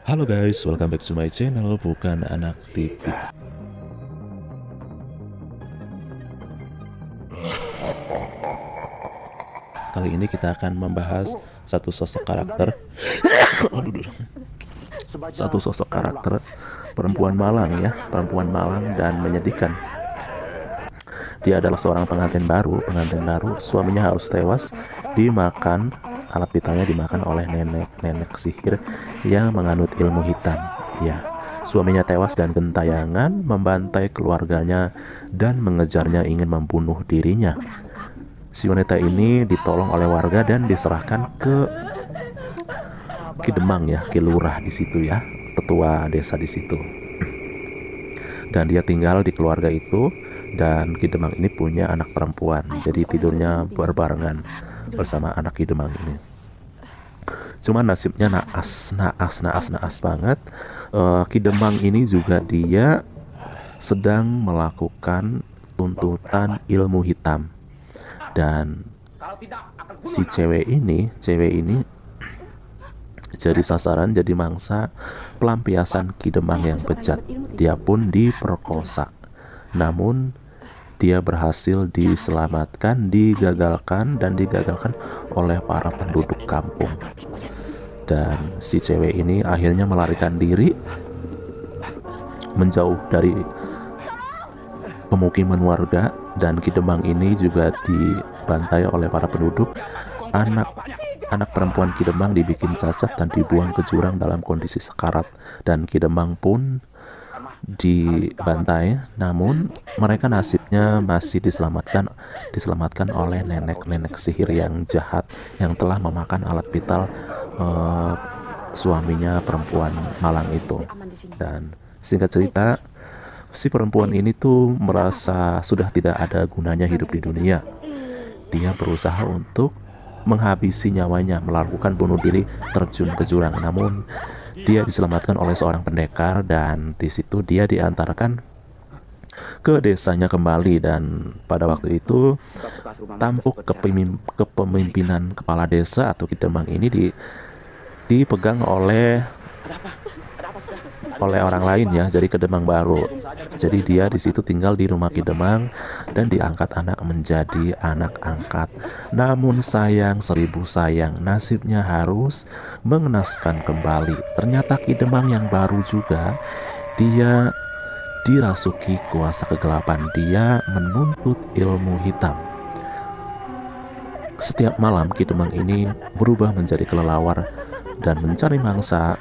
Halo guys, welcome back to my channel Bukan Anak TV. Kali ini kita akan membahas satu sosok karakter satu sosok karakter perempuan malang ya, perempuan malang dan menyedihkan. Dia adalah seorang pengantin baru, suaminya harus tewas dimakan, alat vitalnya dimakan oleh nenek sihir yang menganut ilmu hitam. Ya, suaminya tewas dan gentayangan membantai keluarganya dan mengejarnya ingin membunuh dirinya. Si wanita ini ditolong oleh warga dan diserahkan ke Ki Demang ya, Ki Lurah di situ ya, tetua desa di situ. Dan dia tinggal di keluarga itu, dan Ki Demang ini punya anak perempuan, jadi tidurnya berbarengan bersama anak Ki Demang ini. Cuma nasibnya naas banget. Ki Demang ini juga dia sedang melakukan tuntutan ilmu hitam, dan si cewek ini jadi sasaran, jadi mangsa pelampiasan Ki Demang yang bejat. Dia pun diperkosa, namun dia berhasil diselamatkan, digagalkan oleh para penduduk kampung. Dan si cewek ini akhirnya melarikan diri menjauh dari pemukiman warga, dan Ki Demang ini juga dibantai oleh para penduduk. Anak perempuan Ki Demang dibikin cacat dan dibuang ke jurang dalam kondisi sekarat, dan Ki Demang pun dibantai, namun mereka nasibnya masih diselamatkan oleh nenek sihir yang jahat yang telah memakan alat vital suaminya perempuan malang itu. Dan singkat cerita, si perempuan ini tuh merasa sudah tidak ada gunanya hidup di dunia. Dia berusaha untuk menghabisi nyawanya, melakukan bunuh diri, terjun ke jurang. Namun dia diselamatkan oleh seorang pendekar, dan di situ dia diantarkan ke desanya kembali. Dan pada waktu itu tampuk kepemimpinan kepala desa atau Ki Demang ini dipegang oleh orang lain ya, jadi Ki Demang baru. Jadi dia di situ tinggal di rumah Ki Demang dan diangkat anak menjadi anak angkat. Namun sayang, seribu sayang, nasibnya harus mengenaskan kembali. Ternyata Ki Demang yang baru juga, dia dirasuki kuasa kegelapan. Dia menuntut ilmu hitam. Setiap malam Ki Demang ini berubah menjadi kelelawar dan mencari mangsa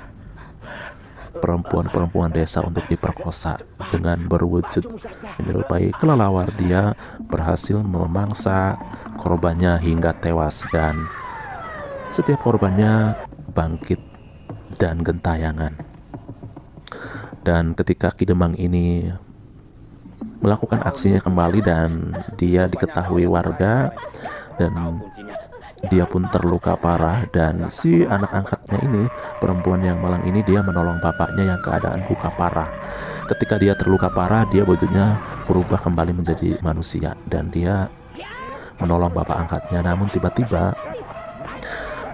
perempuan-perempuan desa untuk diperkosa. Dengan berwujud menyerupai kelelawar, dia berhasil memangsa korbannya hingga tewas, dan setiap korbannya bangkit dan gentayangan. Dan ketika Ki Demang ini melakukan aksinya kembali dan dia diketahui warga, dan dia pun terluka parah, dan si anak angkatnya ini, perempuan yang malang ini, dia menolong bapaknya yang keadaan luka parah. Ketika dia terluka parah, dia wujudnya berubah kembali menjadi manusia dan dia menolong bapak angkatnya. Namun tiba-tiba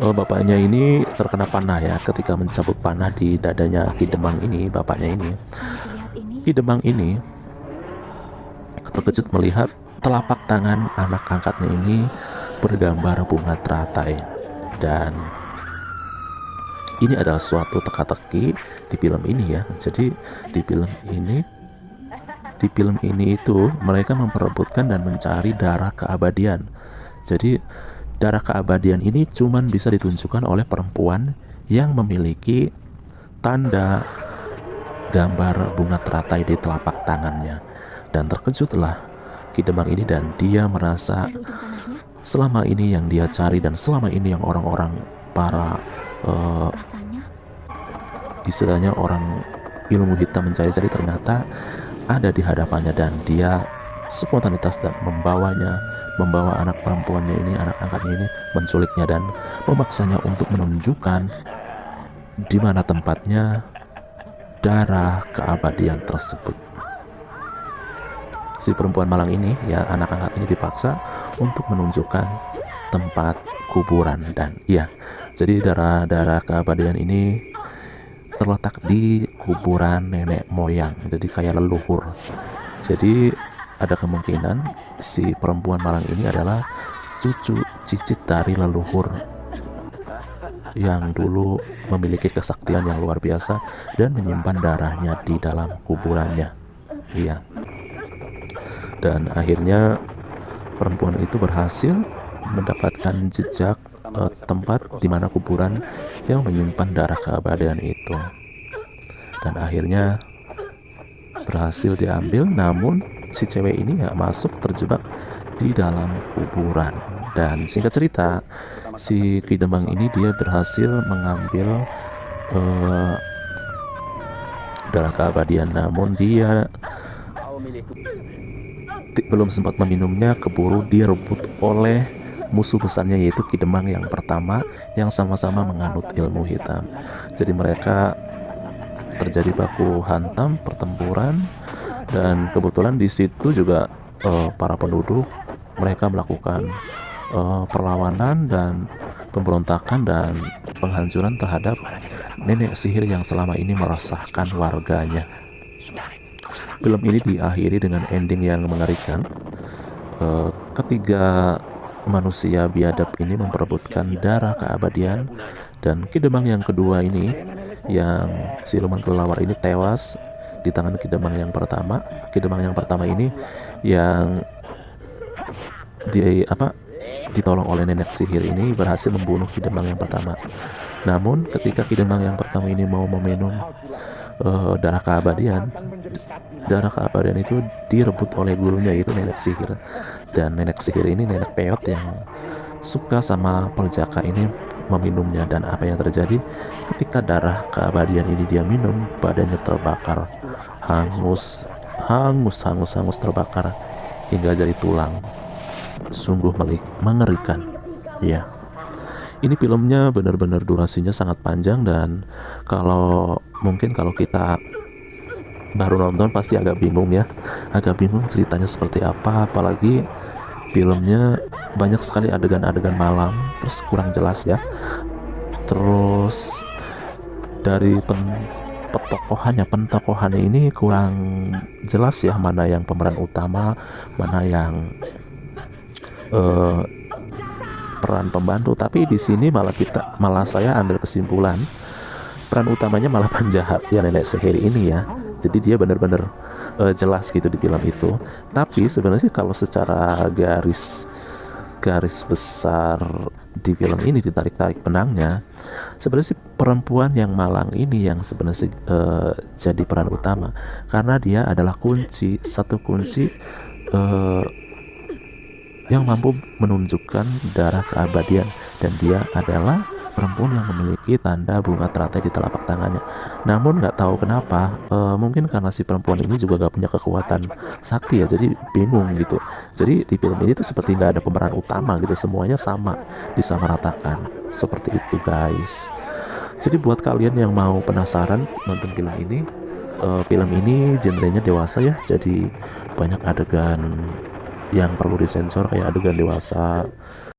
bapaknya ini terkena panah ya. Ketika mencabut panah di dadanya Ki Demang ini, bapaknya ini, Ki Demang ini terkejut melihat telapak tangan anak angkatnya ini bergambar bunga teratai. Dan ini adalah suatu teka-teki di film ini ya. Jadi di film ini itu mereka memperebutkan dan mencari darah keabadian. Jadi darah keabadian ini cuman bisa ditunjukkan oleh perempuan yang memiliki tanda gambar bunga teratai di telapak tangannya. Dan terkejutlah Ki Demang ini, dan dia merasa selama ini yang dia cari, dan selama ini yang orang-orang para istilahnya orang ilmu hitam mencari-cari, ternyata ada di hadapannya. Dan dia spontanitas dan membawa anak perempuannya ini, anak angkatnya ini, menculiknya dan memaksanya untuk menunjukkan di mana tempatnya darah keabadian tersebut. Si perempuan malang ini ya, anak angkat ini dipaksa untuk menunjukkan tempat kuburan. Dan ya, jadi darah keabadian ini terletak di kuburan nenek moyang, jadi kayak leluhur. Jadi ada kemungkinan si perempuan malang ini adalah cucu cicit dari leluhur yang dulu memiliki kesaktian yang luar biasa dan menyimpan darahnya di dalam kuburannya. Iya. Dan akhirnya perempuan itu berhasil mendapatkan jejak tempat di mana kuburan yang menyimpan darah keabadian itu. Dan akhirnya berhasil diambil, namun si cewek ini ya masuk terjebak di dalam kuburan. Dan singkat cerita, si Ki Demang ini dia berhasil mengambil darah keabadian, namun dia belum sempat meminumnya, keburu direbut oleh musuh besarnya, yaitu Ki Demang yang pertama yang sama-sama menganut ilmu hitam. Jadi mereka terjadi baku hantam, pertempuran, dan kebetulan di situ juga para penduduk mereka melakukan perlawanan dan pemberontakan dan penghancuran terhadap nenek sihir yang selama ini meresahkan warganya. Film ini diakhiri dengan ending yang mengerikan. Ketiga manusia biadab ini memperebutkan darah keabadian, dan Ki Demang yang kedua ini, yang siluman kelelawar ini, tewas di tangan Ki Demang yang pertama. Ki Demang yang pertama ini yang ditolong oleh nenek sihir ini berhasil membunuh Ki Demang yang pertama. Namun ketika Ki Demang yang pertama ini mau meminum darah keabadian itu direbut oleh gurunya, yaitu nenek sihir. Dan nenek sihir ini nenek peot yang suka sama perjaka ini meminumnya. Dan apa yang terjadi ketika darah keabadian ini dia minum, badannya terbakar, hangus terbakar hingga jadi tulang. Sungguh mengerikan. Ya, ini filmnya benar-benar durasinya sangat panjang, dan kalau kita baru nonton pasti agak bingung ceritanya seperti apa, apalagi filmnya banyak sekali adegan-adegan malam, terus kurang jelas ya. Terus dari pentokohannya ini kurang jelas ya, mana yang pemeran utama, mana yang peran pembantu. Tapi di sini malah saya ambil kesimpulan peran utamanya malah penjahat ya, nenek sihir ini ya. Jadi dia benar-benar jelas gitu di film itu. Tapi sebenarnya kalau secara garis besar di film ini ditarik benangnya, sebenarnya si perempuan yang malang ini yang sebenarnya jadi peran utama, karena dia adalah satu kunci yang mampu menunjukkan darah keabadian, dan dia adalah perempuan yang memiliki tanda bunga teratai di telapak tangannya. Namun nggak tahu kenapa, mungkin karena si perempuan ini juga gak punya kekuatan sakti ya, jadi bingung gitu. Jadi di film ini tuh seperti nggak ada pemeran utama gitu, semuanya sama, disamaratakan. Seperti itu guys. Jadi buat kalian yang mau penasaran nonton film ini genrenya dewasa ya, jadi banyak adegan yang perlu disensor kayak adegan dewasa,